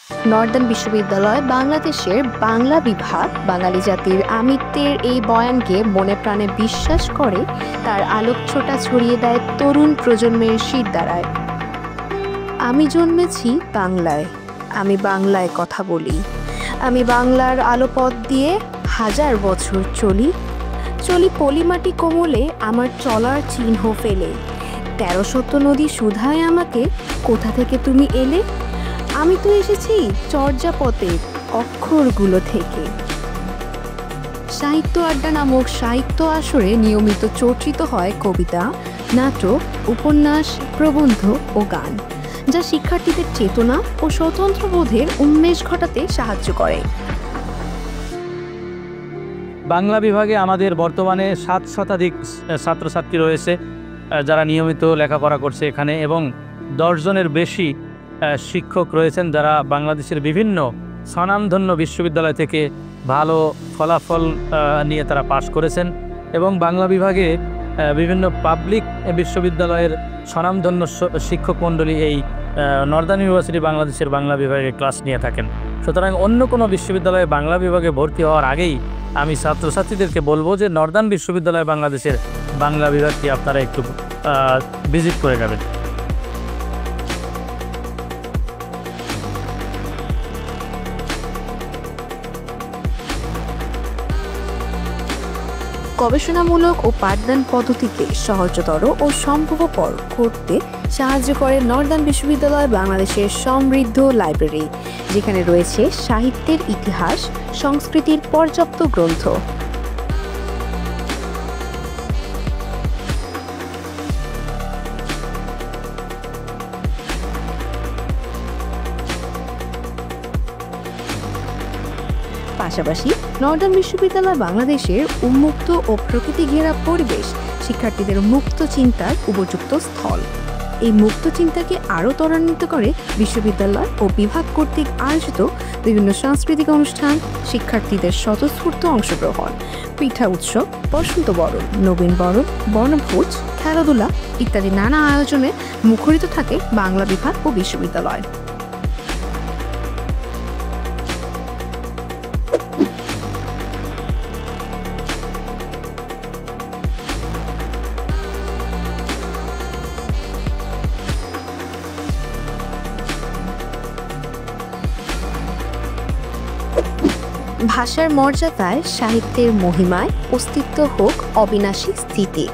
Northern বিশ্ববিদ্যালয় বাংলাদেশের বাংলা বিভাগ বাঙালি জাতির আমিত্বের এই বয়ানকে মনে প্রাণে বিশ্বাস করে, তার আলোকছোটা ছড়িয়ে দেয় তরুণ প্রজন্মের শিরদাঁড়ায়। আমি জন্মেছি বাংলায়, আমি বাংলায় কথা বলি, আমি বাংলার আলোপথ দিয়ে হাজার বছর চলি, চলি পলিমাটি কোমলে আমার চলার চিহ্ন ফেলে। ১৩০০ নদী শুধায় আমাকে, কোথা থেকে তুমি এলে? আমি তো এসেছি চর্যাপদের অক্ষরগুলো থেকে। সাহিত্য আড্ডা নামক সাহিত্য আসরে নিয়মিত চর্চিত হয় কবিতা, নাটক, উপন্যাস, প্রবন্ধ ও গান, যা শিক্ষার্থীদের চেতনা ও স্বতন্ত্রবোধের উন্মেষ ঘটাতে সাহায্য করে। বাংলা বিভাগে আমাদের বর্তমানে ৭ শতাধিক ছাত্রছাত্রী রয়েছে যারা নিয়মিত লেখাপড়া করছে এখানে, এবং ১০ জনের বেশি শিক্ষক রয়েছেন যারা বাংলাদেশের বিভিন্ন স্বনামধন্য বিশ্ববিদ্যালয় থেকে ভালো ফলাফল নিয়ে তারা পাশ করেছেন। এবং বাংলা বিভাগে বিভিন্ন পাবলিক বিশ্ববিদ্যালয়ের স্বনামধন্য শিক্ষক মণ্ডলী এই নর্দার্ন ইউনিভার্সিটি বাংলাদেশের বাংলা বিভাগে ক্লাস নিয়ে থাকেন। সুতরাং অন্য কোনো বিশ্ববিদ্যালয়ে বাংলা বিভাগে ভর্তি হওয়ার আগেই আমি ছাত্রছাত্রীদেরকে বলবো যে নর্দার্ন বিশ্ববিদ্যালয় বাংলাদেশের বাংলা বিভাগটি আপনারা একটু ভিজিট করে যাবেন। গবেষণামূলক ও পাঠদান পদ্ধতিকে সহজতর ও সম্ভবপর করতে সাহায্য করে নর্দার্ন বিশ্ববিদ্যালয় বাংলাদেশের সমৃদ্ধ লাইব্রেরি, যেখানে রয়েছে সাহিত্যের ইতিহাস, সংস্কৃতির পর্যাপ্ত গ্রন্থ। পাশাপাশি নর্দার্ন বিশ্ববিদ্যালয় বাংলাদেশের উন্মুক্ত ও প্রকৃতি ঘেরা পরিবেশ শিক্ষার্থীদের মুক্ত চিন্তার উপযুক্ত স্থল। এই মুক্ত চিন্তাকে আরও ত্বরান্বিত করে বিশ্ববিদ্যালয় ও বিভাগ কর্তৃক আয়োজিত বিভিন্ন সাংস্কৃতিক অনুষ্ঠান, শিক্ষার্থীদের স্বতঃস্ফূর্ত অংশগ্রহণ, পিঠা উৎসব, বসন্ত বরণ, নবীন বরণ, বনভোজ, খেলাধুলা ইত্যাদি নানা আয়োজনে মুখরিত থাকে বাংলা বিভাগ ও বিশ্ববিদ্যালয়। ভাষার মর্যাদায়, সাহিত্যের মহিমায় অস্তিত্ব হোক অবিনাশী স্থিতি।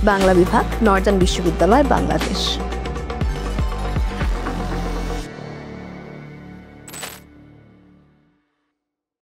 বাংলা বিভাগ, নর্দার্ন বিশ্ববিদ্যালয় বাংলাদেশ।